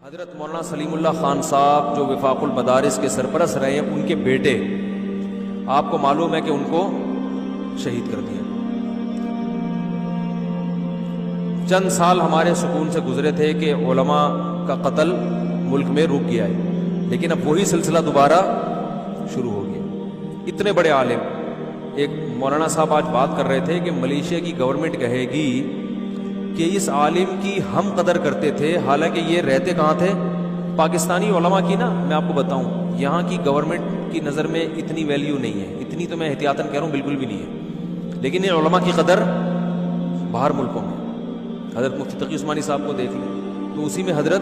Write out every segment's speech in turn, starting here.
حضرت مولانا سلیم اللہ خان صاحب جو وفاق المدارس کے سرپرست رہے ہیں، ان کے بیٹے آپ کو معلوم ہے کہ ان کو شہید کر دیا۔ چند سال ہمارے سکون سے گزرے تھے کہ علماء کا قتل ملک میں رک گیا ہے، لیکن اب وہی سلسلہ دوبارہ شروع ہو گیا۔ اتنے بڑے عالم، ایک مولانا صاحب آج بات کر رہے تھے کہ ملیشیا کی گورنمنٹ کہے گی کہ اس عالم کی ہم قدر کرتے تھے، حالانکہ یہ رہتے کہاں تھے؟ پاکستانی علماء کی نا میں آپ کو بتاؤں، یہاں کی گورنمنٹ کی نظر میں اتنی ویلیو نہیں ہے، اتنی تو میں احتیاطاً کہہ رہا ہوں بالکل بھی نہیں ہے، لیکن یہ علماء کی قدر باہر ملکوں میں، حضرت مفتی تقی عثمانی صاحب کو دیکھ لیں تو اسی میں حضرت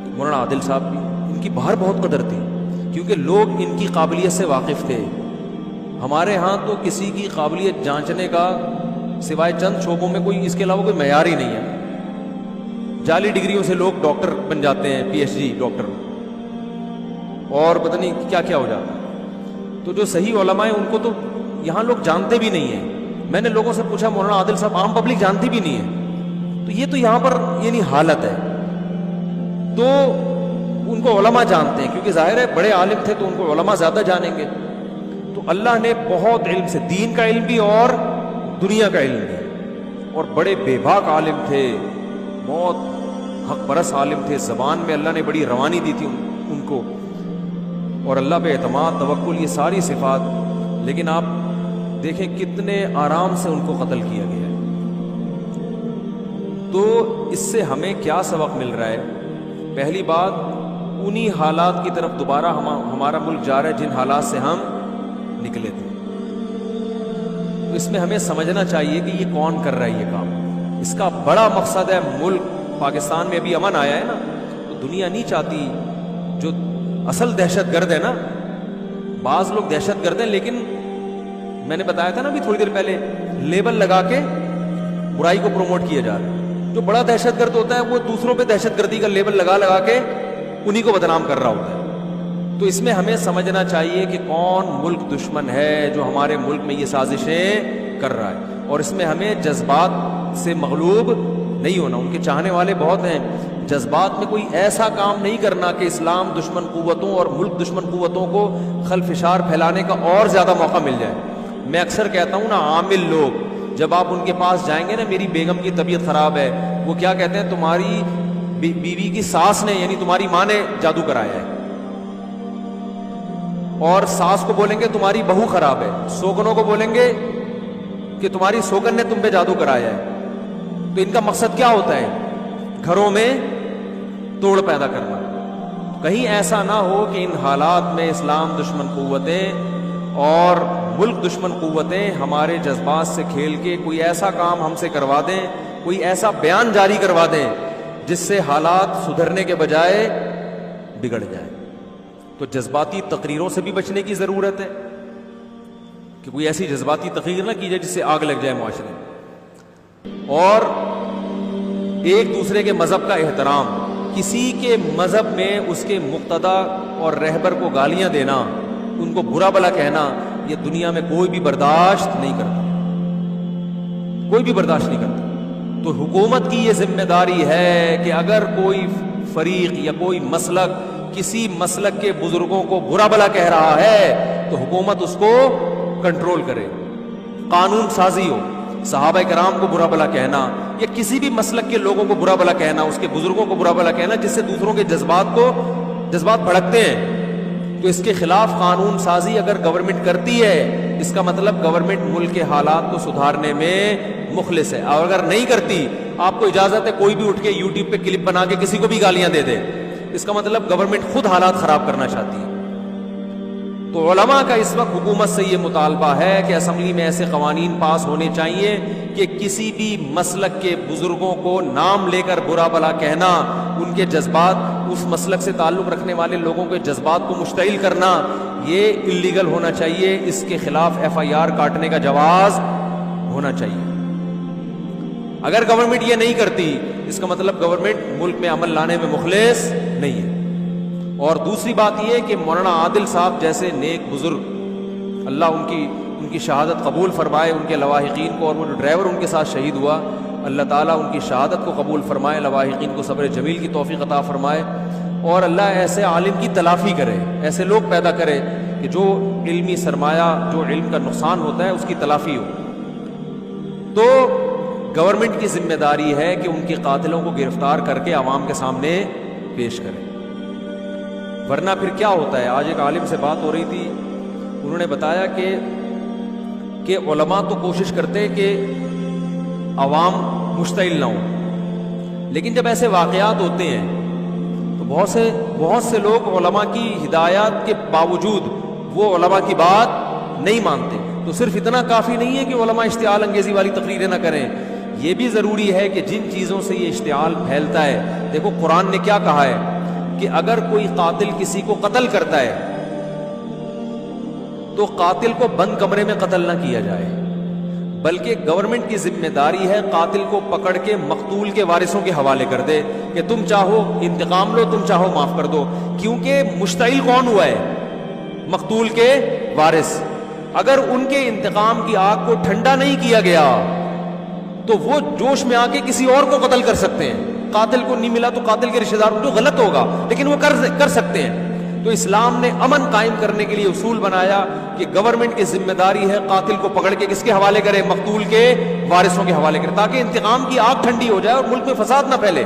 مولانا عادل صاحب بھی، ان کی باہر بہت قدر تھی کیونکہ لوگ ان کی قابلیت سے واقف تھے۔ ہمارے ہاں تو کسی کی قابلیت جانچنے کا سوائے چند شعبوں میں کوئی اس کے علاوہ کوئی معیار ہی نہیں ہے۔ جعلی ڈگریوں سے لوگ ڈاکٹر بن جاتے ہیں، پی ایچ ڈی ڈاکٹر، اور پتہ نہیں کیا کیا ہو جاتا ہے۔ تو جو صحیح علماء ہیں ان کو تو یہاں لوگ جانتے بھی نہیں ہیں۔ میں نے لوگوں سے پوچھا، مولانا عادل صاحب عام پبلک جانتی بھی نہیں ہے، تو یہ تو یہاں پر یعنی حالت ہے۔ تو ان کو علماء جانتے ہیں کیونکہ ظاہر ہے بڑے عالم تھے تو ان کو علماء زیادہ جانیں گے۔ تو اللہ نے بہت علم سے، دین کا علم بھی اور دنیا کا علم بھی، اور بڑے بے باک عالم تھے، بہت حق پرست عالم تھے، زبان میں اللہ نے بڑی روانی دی تھی ان کو، اور اللہ پہ اعتماد، توکل، یہ ساری صفات، لیکن آپ دیکھیں کتنے آرام سے ان کو قتل کیا گیا ہے۔ تو اس سے ہمیں کیا سبق مل رہا ہے؟ پہلی بات، انہی حالات کی طرف دوبارہ ہمارا ملک جا رہا ہے جن حالات سے ہم نکلے تھے۔ تو اس میں ہمیں سمجھنا چاہیے کہ یہ کون کر رہا ہے یہ کام۔ اس کا بڑا مقصد ہے، ملک پاکستان میں ابھی امن آیا ہے نا، تو دنیا نہیں چاہتی، جو اصل دہشت گرد ہے نا، بعض لوگ دہشت گرد ہیں، لیکن میں نے بتایا تھا نا ابھی تھوڑی دیر پہلے، لیبل لگا کے برائی کو پروموٹ کیا جا رہا ہے۔ جو بڑا دہشت گرد ہوتا ہے وہ دوسروں پہ دہشت گردی کا لیبل لگا لگا کے انہی کو بدنام کر رہا ہوتا ہے۔ تو اس میں ہمیں سمجھنا چاہیے کہ کون ملک دشمن ہے جو ہمارے ملک میں یہ سازشیں کر رہا ہے، اور اس میں ہمیں جذبات سے مغلوب نہیں ہونا۔ ان کے چاہنے والے بہت ہیں، جذبات میں کوئی ایسا کام نہیں کرنا کہ اسلام دشمن قوتوں اور ملک دشمن قوتوں کو خلفشار پھیلانے کا اور زیادہ موقع مل جائے۔ میں اکثر کہتا ہوں نا، عامل لوگ جب آپ ان کے پاس جائیں گے نا، میری بیگم کی طبیعت خراب ہے، وہ کیا کہتے ہیں؟ تمہاری بیوی کی ساس نے، یعنی تمہاری ماں نے جادو کرایا ہے، اور ساس کو بولیں گے تمہاری بہو خراب ہے، سوکنوں کو بولیں گے کہ تمہاری سوکن نے تم پہ جادو کرایا ہے۔ تو ان کا مقصد کیا ہوتا ہے؟ گھروں میں توڑ پیدا کرنا۔ کہیں ایسا نہ ہو کہ ان حالات میں اسلام دشمن قوتیں اور ملک دشمن قوتیں ہمارے جذبات سے کھیل کے کوئی ایسا کام ہم سے کروا دیں، کوئی ایسا بیان جاری کروا دیں جس سے حالات سدھرنے کے بجائے بگڑ جائے۔ تو جذباتی تقریروں سے بھی بچنے کی ضرورت ہے کہ کوئی ایسی جذباتی تقریر نہ کی جائے جس سے آگ لگ جائے معاشرے میں، اور ایک دوسرے کے مذہب کا احترام۔ کسی کے مذہب میں اس کے مقتدی اور رہبر کو گالیاں دینا، ان کو برا بھلا کہنا، یہ دنیا میں کوئی بھی برداشت نہیں کرتا، کوئی بھی برداشت نہیں کرتا۔ تو حکومت کی یہ ذمہ داری ہے کہ اگر کوئی فریق یا کوئی مسلک کسی مسلک کے بزرگوں کو برا بھلا کہہ رہا ہے تو حکومت اس کو کنٹرول کرے، قانون سازی ہو۔ صحابہ کرام کو برا بھلا کہنا یا کسی بھی مسلک کے لوگوں کو برا بھلا کہنا، اس کے بزرگوں کو برا بھلا کہنا جس سے دوسروں کے جذبات بھڑکتے ہیں، تو اس کے خلاف قانون سازی اگر گورنمنٹ کرتی ہے، اس کا مطلب گورنمنٹ ملک کے حالات کو سدھارنے میں مخلص ہے۔ اور اگر نہیں کرتی، آپ کو اجازت ہے کوئی بھی اٹھ کے یوٹیوب پہ کلپ بنا کے کسی کو بھی گالیاں دے دے، اس کا مطلب گورنمنٹ خود حالات خراب کرنا چاہتی ہے۔ تو علماء کا اس وقت حکومت سے یہ مطالبہ ہے کہ اسمبلی میں ایسے قوانین پاس ہونے چاہیے کہ کسی بھی مسلک کے بزرگوں کو نام لے کر برا بھلا کہنا، ان کے جذبات، اس مسلک سے تعلق رکھنے والے لوگوں کے جذبات کو مشتعل کرنا، یہ اللیگل ہونا چاہیے۔ اس کے خلاف FIR کاٹنے کا جواز ہونا چاہیے۔ اگر گورنمنٹ یہ نہیں کرتی، اس کا مطلب گورنمنٹ ملک میں عمل لانے میں مخلص نہیں ہے۔ اور دوسری بات یہ کہ مولانا عادل صاحب جیسے نیک بزرگ، اللہ ان کی شہادت قبول فرمائے، ان کے لواحقین کو، اور وہ جو ڈرائیور ان کے ساتھ شہید ہوا، اللہ تعالیٰ ان کی شہادت کو قبول فرمائے، لواحقین کو صبر جمیل کی توفیق عطا فرمائے۔ اور اللہ ایسے عالم کی تلافی کرے, ایسے لوگ پیدا کرے کہ جو علمی سرمایہ, جو علم کا نقصان ہوتا ہے اس کی تلافی ہو. تو گورنمنٹ کی ذمہ داری ہے کہ ان کے قاتلوں کو گرفتار کر کے عوام کے سامنے پیش کرے, ورنہ پھر کیا ہوتا ہے. آج ایک عالم سے بات ہو رہی تھی, انہوں نے بتایا کہ علماء تو کوشش کرتے کہ عوام مشتعل نہ ہو, لیکن جب ایسے واقعات ہوتے ہیں تو بہت سے لوگ علماء کی ہدایات کے باوجود وہ علماء کی بات نہیں مانتے. تو صرف اتنا کافی نہیں ہے کہ علماء اشتعال انگیزی والی تقریریں نہ کریں, یہ بھی ضروری ہے کہ جن چیزوں سے یہ اشتعال پھیلتا ہے, دیکھو قرآن نے کیا کہا ہے کہ اگر کوئی قاتل کسی کو قتل کرتا ہے تو قاتل کو بند کمرے میں قتل نہ کیا جائے, بلکہ گورنمنٹ کی ذمہ داری ہے قاتل کو پکڑ کے مقتول کے وارثوں کے حوالے کر دے کہ تم چاہو انتقام لو, تم چاہو معاف کر دو, کیونکہ مشتعل کون ہوا ہے؟ مقتول کے وارث. اگر ان کے انتقام کی آگ کو ٹھنڈا نہیں کیا گیا تو وہ جوش میں آ کے کسی اور کو قتل کر سکتے ہیں. قاتل کو نہیں ملا تو قاتل کے رشتہ دار, جو غلط ہوگا لیکن وہ کر سکتے ہیں. تو اسلام نے امن قائم کرنے کے لیے اصول بنایا کہ گورنمنٹ کی ذمہ داری ہے قاتل کو پکڑ کے کس کے حوالے کرے؟ مقتول کے وارثوں کے حوالے کرے, تاکہ انتقام کی آگ ٹھنڈی ہو جائے اور ملک میں فساد نہ پھیلے.